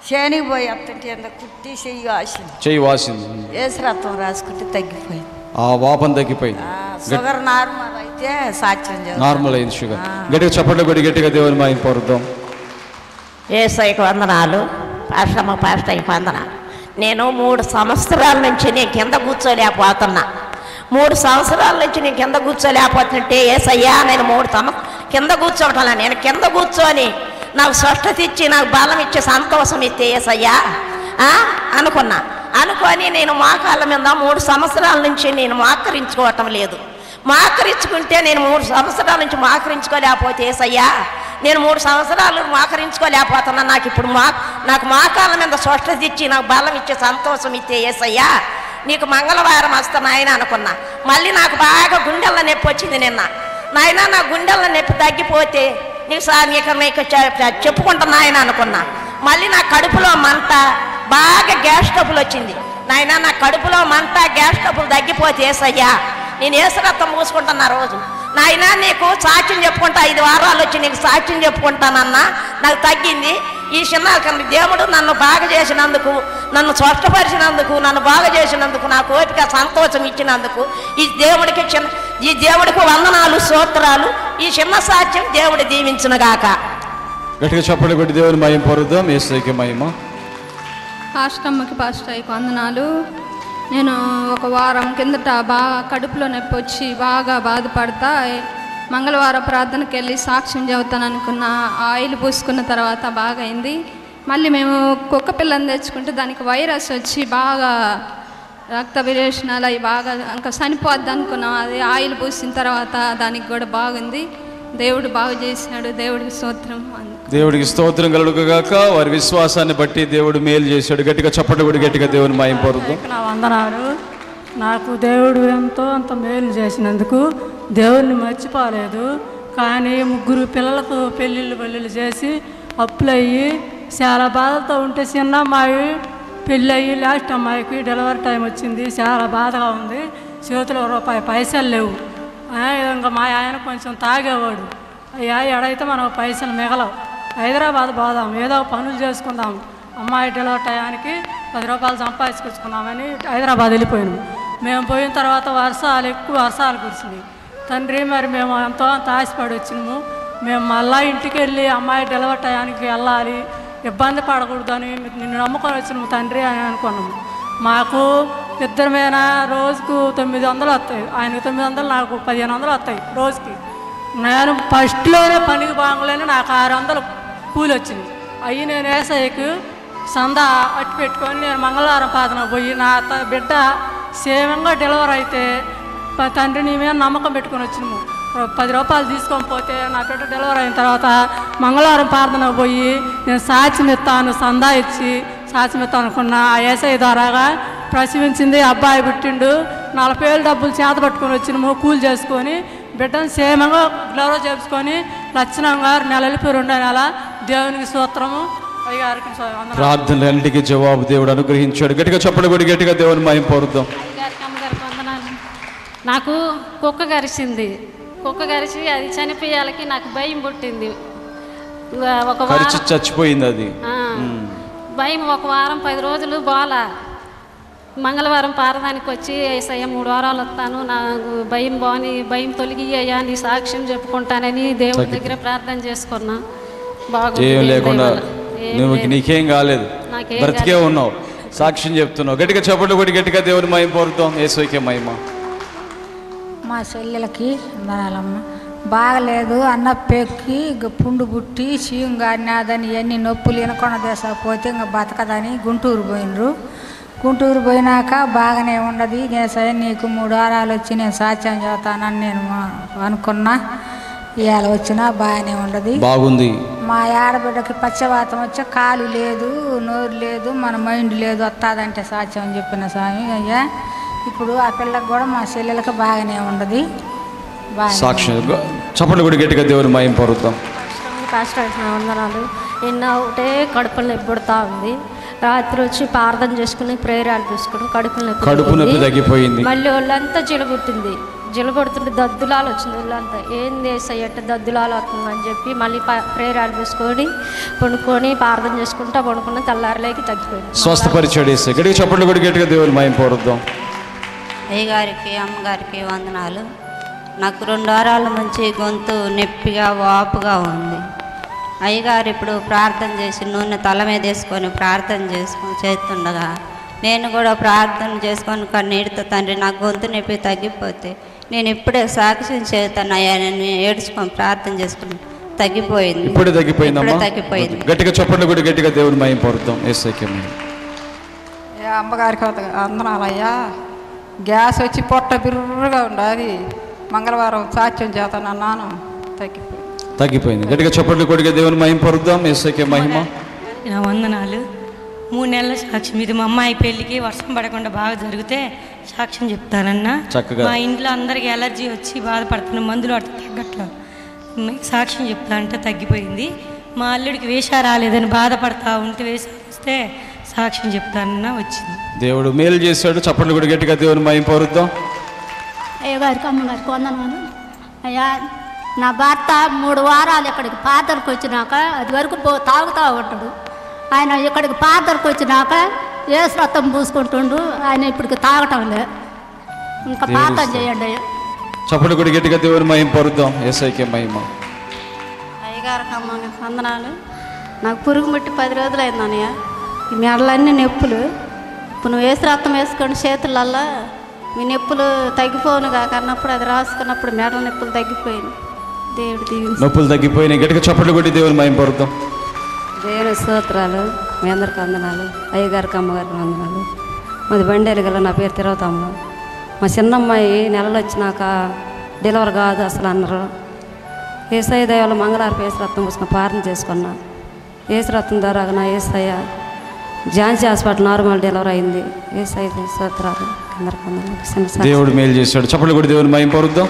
శనికి పోయి వస్తుంటే ఎంత కుట్టి చెయ్యి వాసింది ఏసు రక్తం రాసుకుంటే తగ్గిపోయింది. ఆ వాపం తగ్గిపోయింది. షుగర్ నార్మల్ అయితే సాక్ష్యం నార్మల్ అయింది షుగర్. గట్టిగా చప్పట్లు కొట్టి గట్టిగా దేవుని మహిమ పొందుదాం. యేసయ్యకు వందనాలు. పాస్టయ్యకు వందనాలు. నేను 3 సంవత్సరాల నుంచి నేను కింద కూర్చోలేకపోతున్నా. 3 సంవత్సరాల నుంచి నేను కింద కూర్చోలేకపోతుంటే యేసయ్యా నేను 3 కింద కూర్చోవటం నేను కింద కూర్చొని నాకు స్వస్థత ఇచ్చి నాకు బలం ఇచ్చి సంతోషం ఇస్తే యేసయ్యా అనుకొని నేను మోకాళ్ళ మీద 3 సంవత్సరాల నుంచి నేను మోకరించుకోవటం లేదు. మోకరించుకుంటే నేను 3 సంవత్సరాల నుంచి మోకరించుకోలేకపోతే యేసయ్యా నేను 3 సంవత్సరాలు మోకరించుకోలేకపోతున్నా. నాకు ఇప్పుడు నాకు మోకాళ్ళ మీద స్వస్థత ఇచ్చి నాకు బలం ఇచ్చి సంతోషం ఇస్తే యేసయ్యా నీకు మంగళవారం వస్తాను ఆయన అనుకున్నా. మళ్ళీ నాకు బాగా గుండెల నొప్పి వచ్చింది నిన్న. నాయన నా గుండెల నొప్పి తగ్గిపోతే నీకు చెప్పుకుంటున్నా ఆయన అనుకున్నా. మళ్ళీ నా కడుపులో మంట బాగా గ్యాస్ ట్రబుల్ వచ్చింది. నాయన నా కడుపులో మంట గ్యాస్ ట్రబుల్ తగ్గిపోతే యేసయ్యా నేను యేసు రక్తం పూసుకుంటున్నా రోజు. నాయన నీకు సాక్ష్యం చెప్పుకుంటా 5 వారాలు వచ్చి నీకు సాక్ష్యం చెప్పుకుంటానన్నా నాకు తగ్గింది. ఈ చిన్న దేవుడు నన్ను బాగా చేసినందుకు, నన్ను స్వస్థపరిచినందుకు, నన్ను బాగా చేసినందుకు, నాకు ఓపిక సంతోషం ఇచ్చినందుకు ఈ దేవుడికి వందనాలు స్తోత్రాలు. ఈ చిన్న సాక్ష్యం దేవుడు దీవించునుగాక. గట్టిగా చప్పట్లు కొట్టి దేవుని మహిమ పొందుదాం. యేసయ్యకి మహిమ. పాస్టయ్యకు వందనాలు. నేను 1 వారం కిందట బాగా కడుపులో నొప్పి వచ్చి బాగా బాధపడతా మంగళవారం ప్రార్థనకి వెళ్ళి సాక్ష్యం చెబుతాను అనుకున్న. ఆయిల్ పూసుకున్న తర్వాత బాగా అయింది. మళ్ళీ మేము కుక్క పిల్లని తెచ్చుకుంటే దానికి వైరస్ వచ్చి బాగా రక్త విరేచనాలు అవి బాగా ఇంకా చనిపోద్ది అనుకున్నాం. అది ఆయిల్ పూసిన తర్వాత దానికి కూడా బాగుంది. దేవుడు బాగు చేశాడు. దేవుడికి స్తోత్రం. దేవుడికి స్తోత్రం కలుగుగాక. వారి విశ్వాసాన్ని బట్టి దేవుడు మేలు చేశాడు. గట్టిగా చప్పట్లు కొట్టి గట్టిగా దేవుని మహిమ పొందుదాం. నా వందనాలు. నాకు దేవుడు అంత మేలు చేసినందుకు దేవుడిని మర్చిపోలేదు. కానీ 3 పిల్లలకు పెళ్ళిళ్ళు చేసి అప్పులయ్యి చాలా బాధతో ఉంటే చిన్న అమ్మాయి పెళ్ళి అయ్యి లాస్ట్ అమ్మాయికి డెలివరీ టైం వచ్చింది. చాలా బాధగా ఉంది. చేతిలో రూపాయి పైసలు లేవు. ఇంకా మా ఆయన కొంచెం తాగేవాడు. అయ్యా ఎడైతే మనకు పైసలు మిగలవు, హైదరాబాద్ పోదాం, ఏదో పనులు చేసుకుందాం, అమ్మాయి డెలివరీ టయానికి 10 రూపాయలు సంపాదించుకొచ్చుకుందామని హైదరాబాద్ వెళ్ళిపోయినాము. మేము పోయిన తర్వాత ఎక్కువ వర్షాలు కురిసినాయి. తండ్రి మరి మేము ఎంతో అంత ఆశపడి వచ్చినాము. మేము మళ్ళీ ఇంటికి వెళ్ళి అమ్మాయి డెలివరీ టయానికి వెళ్ళాలి, ఇబ్బంది పడకూడదని నిన్ను నమ్ముకొని వచ్చినాము తండ్రి అని అనుకున్నాము. మాకు ఇద్దరమైనా రోజుకు 900 వస్తాయి. ఆయనకు 900, నాకు 1500 వస్తాయి రోజుకి. నేను ఫస్ట్లోనే పనికి బాగలేని నాకు 600 కూలి వచ్చింది. అవి నేను యేసయ్యకు సందా అట్టి పెట్టుకొని నేను మంగళవారం ప్రార్థన పోయి నా బిడ్డ సేమంగా డెలివరీ అయితే తండ్రి నీ మీద నమ్మకం పెట్టుకొని వచ్చినాము. 10 రూపాయలు తీసుకొని పోతే నా బిడ్డ డెలివరీ అయిన తర్వాత మంగళవారం ప్రార్థన పోయి నేను సాక్ష్యం ఇస్తాను, సందా ఇచ్చి సాక్ష్యం ఇస్తాను అనుకున్నా. ఆ యేసయ్య ద్వారాగా ప్రసవించింది, అబ్బాయి పుట్టిండు. 40,000 డబ్బులు చేత పట్టుకొని వచ్చినాము. కూలి చేసుకొని బిడ్డను సేమంగా గ్లవరో చేసుకొని లక్షణంగా 1 నెల వెళ్ళిపోయి 2వ నెల. దేవునికి స్తోత్రము. ప్రార్థనలన్నిటికీ జవాబు దేవుడు అనుగ్రహించాడు. గట్టిగా చప్పట్లు కొట్టి గట్టిగా దేవుని మహిమ పొందుదాం. నాకు కుక్క గరిచింది. కుక్క గరిచి అది చనిపోయాలకి నాకు భయం పుట్టింది. చచ్చిపోయింది అది. భయం 1 వారం 10 రోజులు బాలా. మంగళవారం పారదానికి వచ్చి యేసయ్య 3 వారాలు వస్తాను, నాకు భయం తొలగి అయ్యా నీ సాక్ష్యం చెప్పుకుంటానని దేవుడి దగ్గర ప్రార్థన చేసుకున్నా. లేకుండా నీకేం కాలేదు, బ్రతికే ఉన్నావు, సాక్ష్యం చెప్తున్నావు. గట్టిగా చప్పట్లు కొట్టి గట్టిగా దేవుని మహిమ పొందుతాం. యేసయ్యకే మహిమ. మా చెల్లెలకి వందనాలమ్మ. బాగలేదు, అన్న పెక్కి పుండు పుట్టి చీయం గాడినాదని ఎన్ని నొప్పులు వినకొండ దేశపోతే ఇంకా బతకదని గుంటూరు పోయినరు. గుంటూరు పోయినాక బాగానే ఉండదు. యేసయ్య నీకు 3 వారాలు వచ్చి నేను సాక్ష్యం చెబుతానని నేను అనుకున్నా. ఇవాళ వచ్చినా బాగానే ఉండదు, బాగుంది. మా ఆడబిడ్డకి పచ్చవాతం వచ్చే కాలు లేదు, నోరు లేదు, మన మైండ్ లేదు, వస్తుందంటే సాక్ష్యం అని చెప్పిన స్వామి. అయ్యా ఇప్పుడు ఆ పిల్లకి కూడా మా చెల్లెలకి బాగానే ఉండదు. సాక్ష్యం చప్పట్లు కూడా గట్టిగా దేవుని మహిమ పొందుతాం. వందనాలు. నిన్న ఒకటే కడుపులో నొప్పి పుడతా ఉంది. రాత్రి వచ్చి ప్రార్థన చేసుకుని ప్రేరాలు చూసుకుని కడుపు నొప్పి తగ్గిపోయింది. మళ్ళీ వాళ్ళంతా చిడబుట్టింది. జలబడుతుంటే దద్దులాలు వచ్చింది ఒళ్ళంతా. ఏంది ఏసయ్య దద్దులాలు వస్తుందని చెప్పి మళ్ళీ ప్రేరాలు వేసుకొని పండుకొని ప్రార్థన చేసుకుంటా పండుకున్న తెల్లారిలోకి తగ్గిపోయింది. స్వస్థపరిచాడు యేసయ్య. గట్టిగా చప్పట్లు కొట్టి గట్టిగా దేవుని మహిమ పొరుద్దాం. అయ్యగారికి అమ్మగారికి వందనాలు. నాకు 2 వారాల నుంచి గొంతు నొప్పిగా వాపుగా ఉంది. అయ్యగారు ఇప్పుడు ప్రార్థన చేసి నూనె తల మీద వేసుకొని ప్రార్థన చేస్తుండగా నేను కూడా ప్రార్థన చేసుకొని కన్నీటితో తండ్రి నాకు గొంతు నొప్పి తగ్గిపోతే నేను ఇప్పుడే సాక్ష్యం చేస్తాను అయ్యా, నేను ఏడ్చుకొని ప్రార్థన చేసుకుని తగ్గిపోయింది. ఇప్పుడే తగ్గిపోయింది. తగ్గిపోయింది. గట్టిగా చప్పట్లు కొట్టి గట్టిగా దేవుని మహిమ పొరుద్దాం. యేసయ్యకి అమ్మగారికి వందనాలయ్యా. గ్యాస్ వచ్చి పొట్ట బిర్రుగా ఉండదు. మంగళవారం సాక్ష్యం చేస్తానన్నాను, తగ్గిపోయింది. గట్టిగా చప్పట్లు కొట్టిగా దేవుని మహిమ పొరుద్దాం. యేసయ్యకి మహిమ. నా వందనాలు. 3 నెలల సాక్ష్యం ఇది. మా అమ్మాయి పెళ్ళికి వర్షం పడకుండా బాగా జరిగితే సాక్ష్యం చెప్తానన్నా. మా ఇంట్లో అందరికి ఎలర్జీ వచ్చి బాధపడుతున్న మందులు అట్లా తగ్గట్లేదు. సాక్ష్యం చెప్తా అంటే తగ్గిపోయింది. మా అల్లుడికి వేషా రాలేదని బాధపడతా ఉంటే వేష వస్తే సాక్ష్యం చెప్తానన్నా వచ్చింది. దేవుడు మేలు చేశాడు. చప్పట్లు కూడా గట్టిగా దేవుని మహిమ పొరుద్దాం. అయ్యగారికి అమ్మగారికి వందనాలు. అయ్యా, నా భర్త 3 వారాలు ఇక్కడికి పాతరకు వచ్చినాక అది వరకు తాగుతూ ఉంటాడు. ఆయన ఇక్కడికి పాతరకు వచ్చినాక యేసు రక్తం పూసుకుంటుండు. ఆయన ఇప్పటికి తాగటం లే. ఇంకా ప్రార్థన చేయండి. చప్పట్లు కూడా గట్టిగా దేవుని మహిమ పొరుద్దాం. యేసయ్యకి మహిమ. అయ్యగారికి అమ్మగారికి వందనాలు. నాకు పురుగు ముట్టి 10 రోజులు అయిందన్నయ్య. ఈ మెడలన్నీ నొప్పులు. ఇప్పుడు నువ్వు యేసు రక్తం వేసుకొని చేతులల్లా మీ నొప్పులు తగ్గిపోను కాక అన్నప్పుడు అది రాసుకున్నప్పుడు మెడల నొప్పులు తగ్గిపోయింది. దేవుడు దీవించి నొప్పులు తగ్గిపోయినాయి. గట్టిగా చప్పట్లు కొట్టి దేవుని మహిమ పొరుద్దాం. దేవుని స్తోత్రాలు. మీ అందరికి వందనాలు. అయ్యగారికి అమ్మగారికి వందనాలు. మాది బండేరు గల, నా పేరు తిరుగుతామ్మ. మా చిన్నమ్మాయి నెలలు వచ్చినాక డెలివరీ కాదు అసలు అన్నారు. యేసయ్య దయవల్ల మంగళవారం యేసురత్నం పూసుకొని ప్రార్థన చేసుకున్నా. యేసురత్నం ద్వారా నా యేసయ్య ఝాన్సీ హాస్పిటల్ నార్మల్ డెలివరీ అయింది. యేసయ్య స్తోత్రాలు. అందరికి వందనాలు. దేవుడు మేలు చేశాడు. చప్పట్లు కొట్టి దేవుని మహిమ పొరుద్దాం.